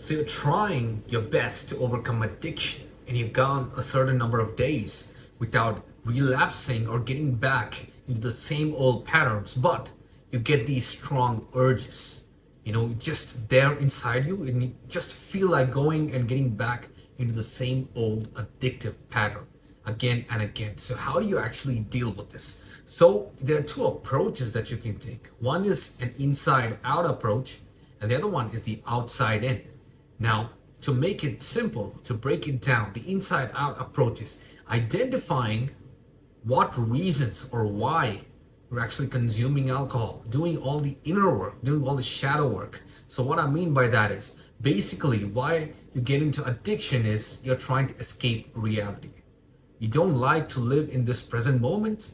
So you're trying your best to overcome addiction, and you've gone a certain number of days without relapsing or getting back into the same old patterns, but you get these strong urges, just there inside you, and you just feel like going and getting back into the same old addictive pattern again and again. So how do you actually deal with this? So there are two approaches that you can take. One is an inside out approach, and the other one is the outside in. Now, to make it simple, to break it down, the inside out approach is identifying what reasons or why you're actually consuming alcohol, doing all the inner work, doing all the shadow work. So what I mean by that is basically why you get into addiction is you're trying to escape reality. You don't like to live in this present moment.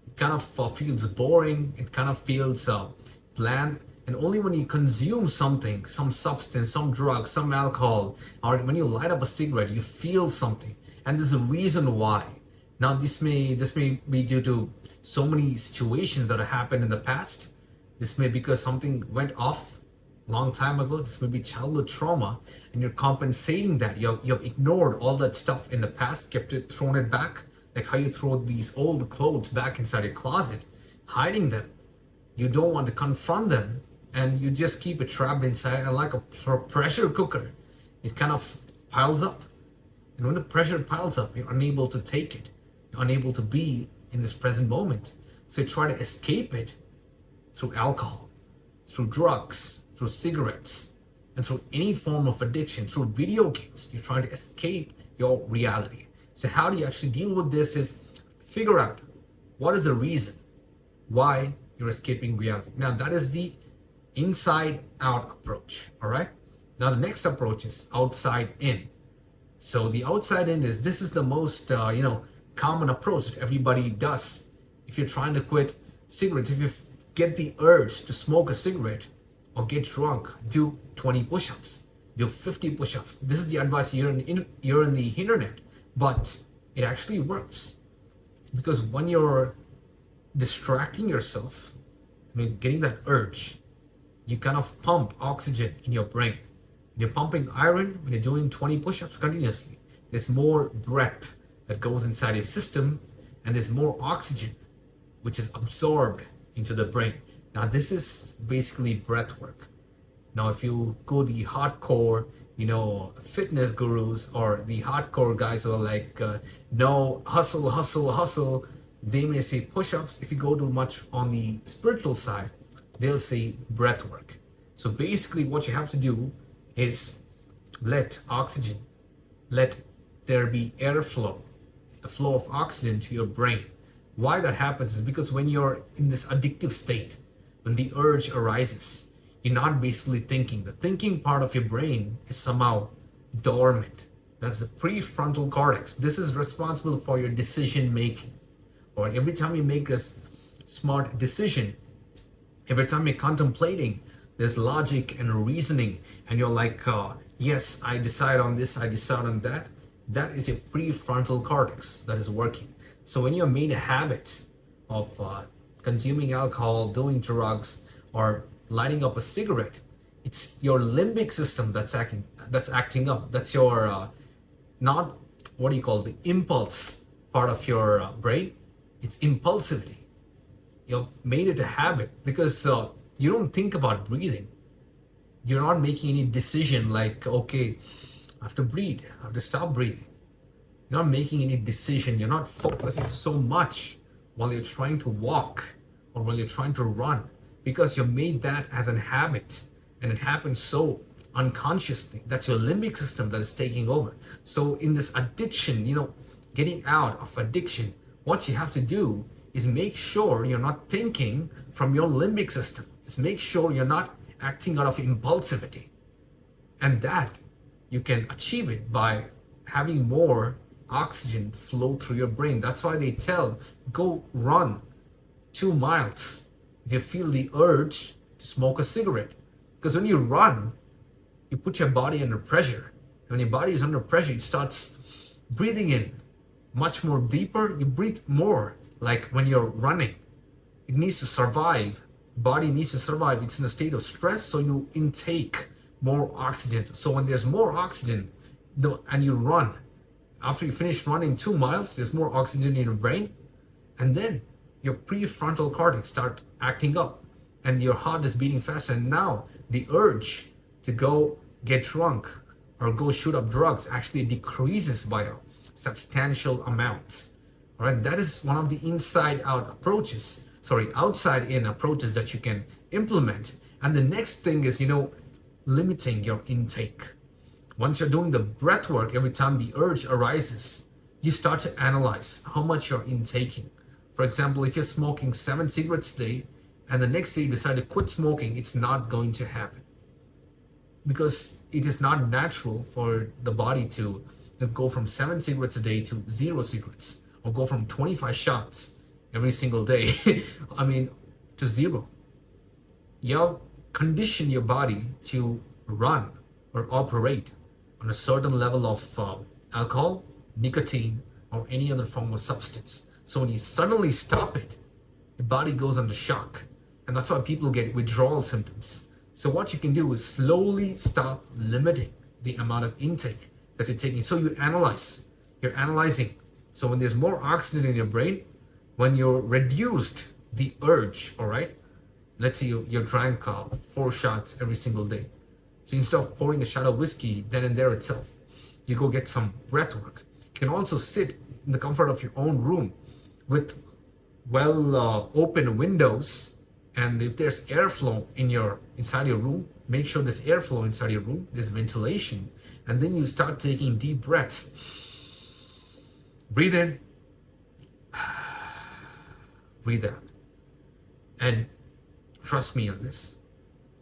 It kind of feels boring. It kind of feels bland. And only when you consume something, some substance, some drug, some alcohol, or when you light up a cigarette, you feel something. And there's a reason why. Now, this may be due to so many situations that have happened in the past. This may be because something went off a long time ago. This may be childhood trauma, and you're compensating that. You've ignored all that stuff in the past, thrown it back, like how you throw these old clothes back inside your closet, hiding them. You don't want to confront them, and you just keep it trapped inside, and like a pressure cooker, it kind of piles up. And when the pressure piles up, you're unable to take it. You're unable to be in this present moment. So you try to escape it through alcohol, through drugs, through cigarettes, and through any form of addiction, through video games. You're trying to escape your reality. So how do you actually deal with this is figure out what is the reason why you're escaping reality. Now that is the inside out approach. All right. Now the next approach is outside in. So the outside in is, this is the most common approach that everybody does. If you're trying to quit cigarettes, if you get the urge to smoke a cigarette or get drunk, do 20 push-ups, do 50 push-ups. This is the advice you're in the internet, but it actually works, because when you're distracting yourself, getting that urge, you kind of pump oxygen in your brain. You're pumping iron when you're doing 20 push-ups continuously. There's more breath that goes inside your system, and there's more oxygen which is absorbed into the brain. Now this is basically breath work. Now if you go the hardcore fitness gurus, or the hardcore guys who are like no, hustle, they may say push-ups. If you go too much on the spiritual side, they'll say breath work. So basically what you have to do is let there be airflow, the flow of oxygen to your brain. Why that happens is because when you're in this addictive state, when the urge arises, you're not basically thinking. The thinking part of your brain is somehow dormant. That's the prefrontal cortex. This is responsible for your decision making. Or every time you make a smart decision, every time you're contemplating, there's logic and reasoning, and you're like, yes, I decide on this, I decide on that. That is your prefrontal cortex that is working. So when you're made a habit of consuming alcohol, doing drugs, or lighting up a cigarette, it's your limbic system that's acting up. That's your not what do you call the impulse part of your brain. It's impulsivity. You've made it a habit because you don't think about breathing. You're not making any decision like, okay, I have to breathe, I have to stop breathing. You're not making any decision. You're not focusing so much while you're trying to walk or while you're trying to run, because you made that as a habit, and it happens so unconsciously. That's your limbic system that is taking over. So in this addiction, getting out of addiction, what you have to do is make sure you're not thinking from your limbic system. Is make sure you're not acting out of impulsivity. And that you can achieve it by having more oxygen flow through your brain. That's why they tell, go run 2 miles if you feel the urge to smoke a cigarette. Because when you run, you put your body under pressure. And when your body is under pressure, it starts breathing in much more deeper. You breathe more. Like when you're running, it needs to survive. Body needs to survive. It's in a state of stress, so you intake more oxygen. So when there's more oxygen, and you run, after you finish running 2 miles, there's more oxygen in your brain, and then your prefrontal cortex start acting up, and your heart is beating faster, and now the urge to go get drunk or go shoot up drugs actually decreases by a substantial amount. All right, that is one of the outside in approaches that you can implement. And the next thing is, limiting your intake. Once you're doing the breath work, every time the urge arises, you start to analyze how much you're intaking. For example, if you're smoking 7 cigarettes a day and the next day you decide to quit smoking, it's not going to happen, because it is not natural for the body to go from 7 cigarettes a day to 0 cigarettes, or go from 25 shots every single day to 0. You condition your body to run or operate on a certain level of alcohol, nicotine, or any other form of substance. So when you suddenly stop it, the body goes under shock, and that's why people get withdrawal symptoms. So what you can do is slowly stop limiting the amount of intake that you're taking. So you're analyzing. So when there's more oxygen in your brain, when you're reduced the urge, all right, let's say you drank 4 shots every single day. So instead of pouring a shot of whiskey then and there itself, you go get some breath work. You can also sit in the comfort of your own room with open windows, and if there's airflow inside your room, make sure there's airflow inside your room, there's ventilation, and then you start taking deep breaths. Breathe in, breathe out, and trust me on this.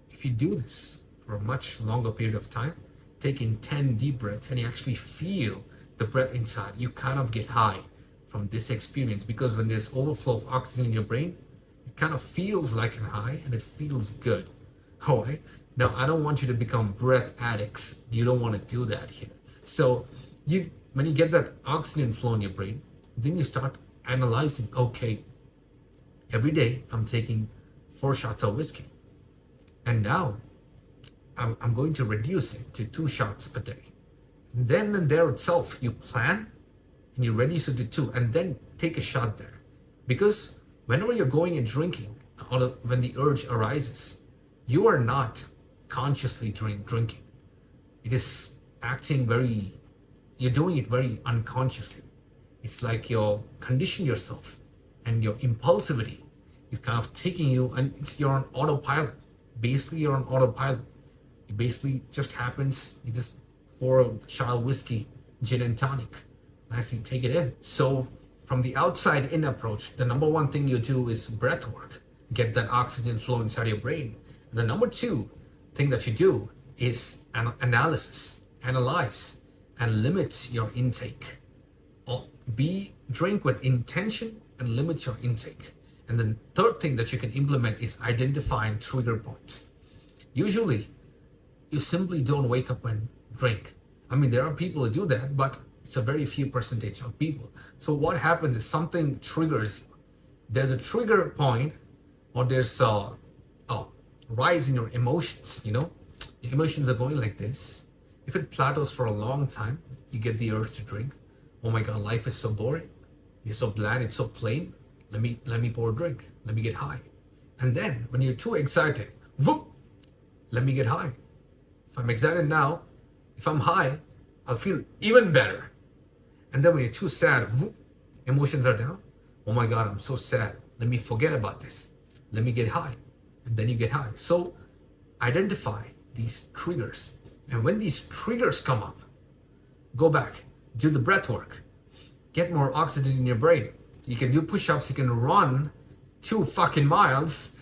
If you do this for a much longer period of time, take in 10 deep breaths, and you actually feel the breath inside, you kind of get high from this experience, because when there's overflow of oxygen in your brain, it kind of feels like a high, and it feels good. All right. Now, I don't want you to become breath addicts. You don't want to do that here. So when you get that oxygen flow in your brain, then you start analyzing, okay, every day I'm taking 4 shots of whiskey, and now I'm going to reduce it to 2 shots a day. And then and there itself, you plan and you reduce it to 2, and then take a shot there. Because whenever you're going and drinking, or when the urge arises, you are not consciously drinking. It is you're doing it very unconsciously. It's like you're conditioning yourself, and your impulsivity is kind of taking you, and you're on autopilot. Basically, you're on autopilot. It basically just happens, you just pour a shot of whiskey, gin and tonic, nicely take it in. So from the outside in approach, the number one thing you do is breath work. Get that oxygen flow inside your brain. And the number 2 thing that you do is analyze and limit your intake. Drink with intention and limit your intake. And the third thing that you can implement is identifying trigger points. Usually, you simply don't wake up and drink. There are people who do that, but it's a very few percentage of people. So what happens is something triggers you. There's a trigger point, or there's a rise in your emotions. Your emotions are going like this. If it plateaus for a long time, you get the urge to drink. Oh my God, life is so boring. It's so bland, it's so plain. Let me pour a drink. Let me get high. And then when you're too excited, whoop, let me get high. If I'm excited now, if I'm high, I'll feel even better. And then when you're too sad, whoop, emotions are down. Oh my God, I'm so sad. Let me forget about this. Let me get high. And then you get high. So identify these triggers. And when these triggers come up, go back, do the breath work, get more oxygen in your brain. You can do push-ups, you can run 2 fucking miles,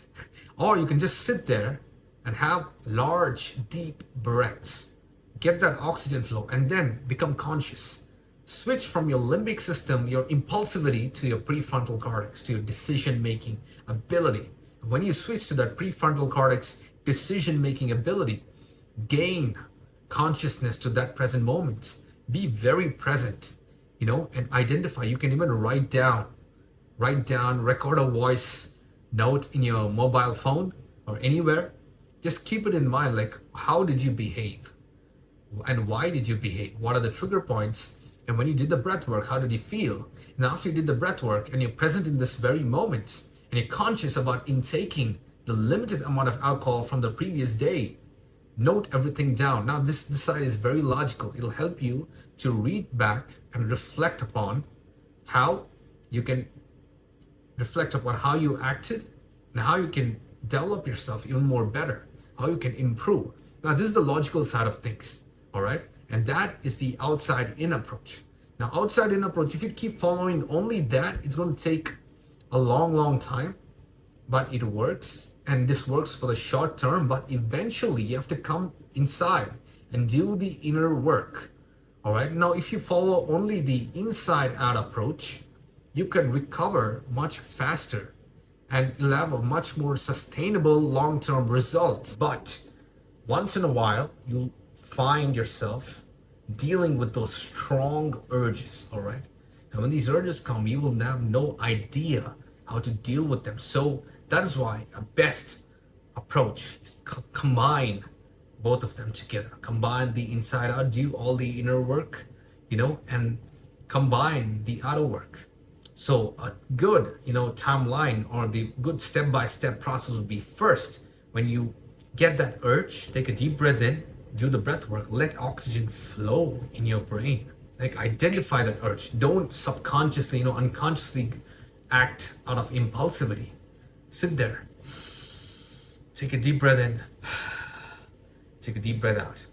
or you can just sit there and have large, deep breaths. Get that oxygen flow, and then become conscious. Switch from your limbic system, your impulsivity, to your prefrontal cortex, to your decision-making ability. When you switch to that prefrontal cortex decision-making ability, gain consciousness to that present moment. Be very present, and identify. You can even write down, record a voice note in your mobile phone or anywhere. just keep it in mind, like, how did you behave and why did you behave? What are the trigger points? And when you did the breath work, how did you feel? And after you did the breath work and you're present in this very moment and you're conscious about intaking the limited amount of alcohol from the previous day, note everything down. Now this side is very logical. It'll help you to read back and reflect upon how you can reflect upon how you acted and how you can develop yourself even more better, how you can improve. Now this is the logical side of things, all right? And that is the outside in approach. Now outside in approach, if you keep following only that, it's going to take a long time, but it works. And this works for the short term, but eventually you have to come inside and do the inner work. All right. Now, if you follow only the inside out approach, you can recover much faster and you'll have a much more sustainable long-term result. But once in a while, you'll find yourself dealing with those strong urges. All right. And when these urges come, you will have no idea how to deal with them. So that is why a best approach is combine both of them together. Combine the inside out, do all the inner work, and combine the outer work. So a good, timeline or the good step-by-step process would be, first, when you get that urge, take a deep breath in, do the breath work, let oxygen flow in your brain. Like, identify that urge. Don't subconsciously, unconsciously act out of impulsivity. Sit there, take a deep breath in, take a deep breath out.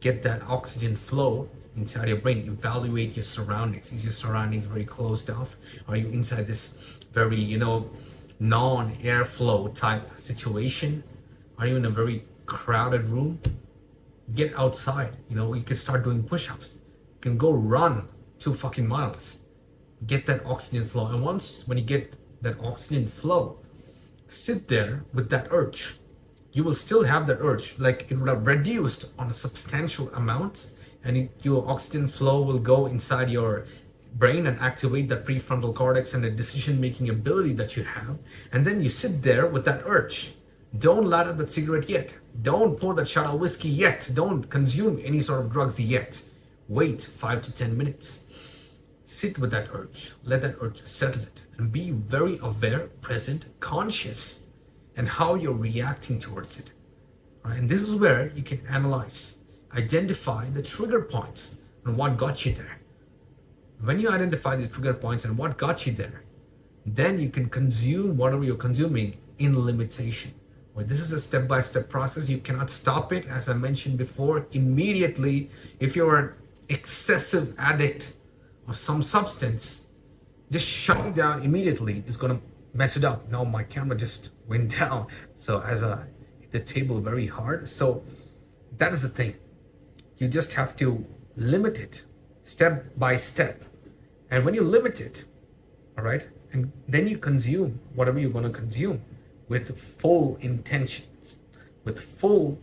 Get that oxygen flow inside your brain. Evaluate your surroundings. Is your surroundings very closed off? Are you inside this very, non-airflow type situation? Are you in a very crowded room? Get outside. You can start doing push-ups. You can go run 2 fucking miles. Get that oxygen flow. And when you get that oxygen flow, sit there with that urge. You will still have that urge, like it would have reduced on a substantial amount, and your oxygen flow will go inside your brain and activate that prefrontal cortex and the decision-making ability that you have. And then you sit there with that urge. Don't light up that cigarette yet. Don't pour that shot of whiskey yet. Don't consume any sort of drugs yet. Wait 5 to 10 minutes. Sit with that urge, let that urge settle it, and be very aware, present, conscious, and how you're reacting towards it. Right? And this is where you can analyze, identify the trigger points and what got you there. When you identify the trigger points and what got you there, then you can consume whatever you're consuming in limitation. Well, this is a step-by-step process. You cannot stop it, as I mentioned before, immediately. If you're an excessive addict or some substance, just shutting down immediately is going to mess it up. Now my camera just went down, so as I hit the table very hard. So that is the thing. You just have to limit it step by step. And when you limit it, all right, and then you consume whatever you're going to consume with full intentions, with full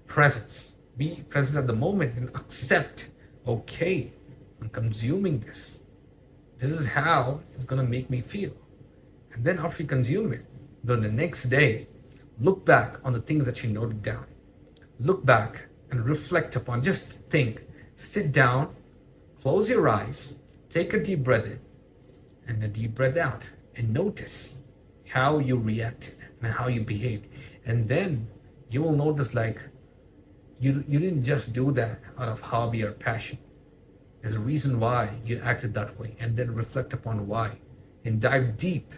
presence. Be present at the moment and accept, okay, I'm consuming this. This is how it's going to make me feel. And then after you consume it, then the next day, look back on the things that you noted down. Look back and reflect upon, just think, sit down, close your eyes, take a deep breath in and a deep breath out, and notice how you reacted and how you behaved. And then you will notice, like, you didn't just do that out of hobby or passion. There's a reason why you acted that way, and then reflect upon why and dive deep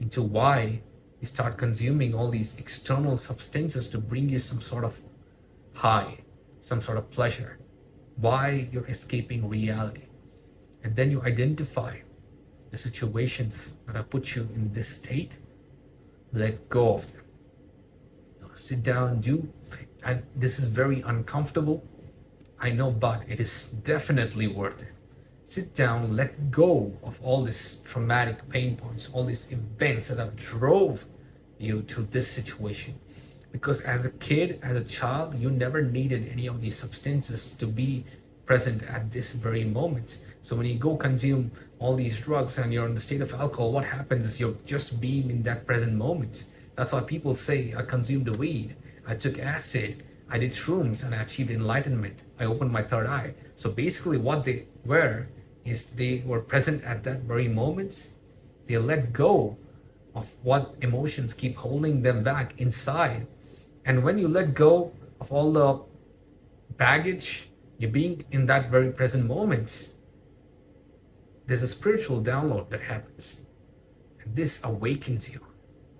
into why you start consuming all these external substances to bring you some sort of high, some sort of pleasure, why you're escaping reality. And then you identify the situations that have put you in this state, let go of them. Sit down, and this is very uncomfortable, I know, but it is definitely worth it. Sit down, let go of all these traumatic pain points, all these events that have drove you to this situation. Because as a kid, as a child, you never needed any of these substances to be present at this very moment. So when you go consume all these drugs and you're in the state of alcohol, what happens is you're just being in that present moment. That's why people say, I consumed the weed, I took acid, I did shrooms, and I achieved enlightenment. I opened my third eye. So basically what they were is they were present at that very moment. They let go of what emotions keep holding them back inside. And when you let go of all the baggage, you're being in that very present moment, there's a spiritual download that happens. And this awakens you.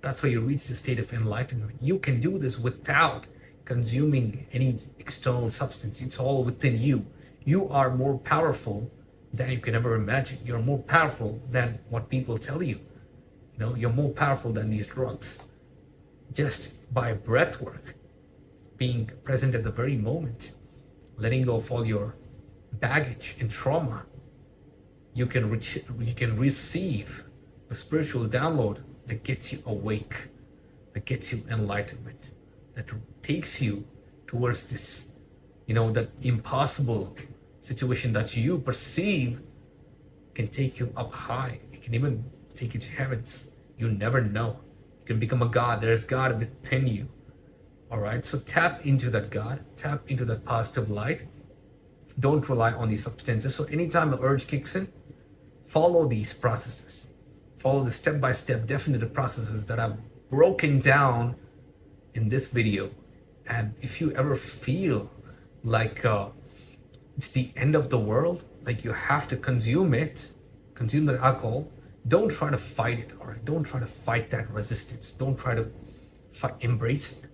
That's why you reach the state of enlightenment. You can do this without consuming any external substance. It's all within you. You are more powerful than you can ever imagine. You're more powerful than what people tell you. You know, you're more powerful than these drugs. Just by breath work, being present at the very moment, letting go of all your baggage and trauma, you can receive a spiritual download that gets you awake, that gets you enlightenment, that takes you towards this, that impossible situation that you perceive can take you up high. It can even take you to heavens. You never know. You can become a God. There's God within you. All right. So tap into that God, tap into that positive light. Don't rely on these substances. So anytime the urge kicks in, follow these processes. Follow the step-by-step definitive processes that I've broken down in this video. And if you ever feel like it's the end of the world, like you have to consume the alcohol, don't try to fight it, all right? Don't try to fight that resistance. Don't try to embrace it.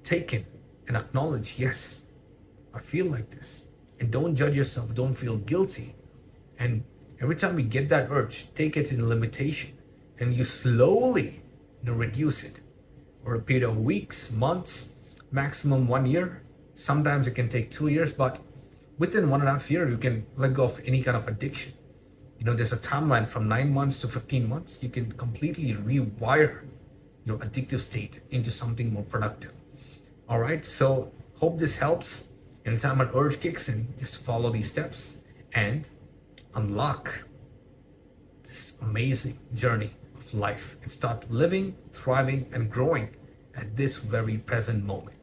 Take it and acknowledge, yes, I feel like this. And don't judge yourself. Don't feel guilty. And every time you get that urge, take it in limitation, and you slowly reduce it over a period of weeks, months, maximum 1 year. Sometimes it can take 2 years, but within 1.5 years, you can let go of any kind of addiction. There's a timeline from 9 months to 15 months. You can completely rewire your addictive state into something more productive. All right, so hope this helps. Anytime an urge kicks in, just follow these steps and unlock this amazing journey of life and start living, thriving, and growing at this very present moment.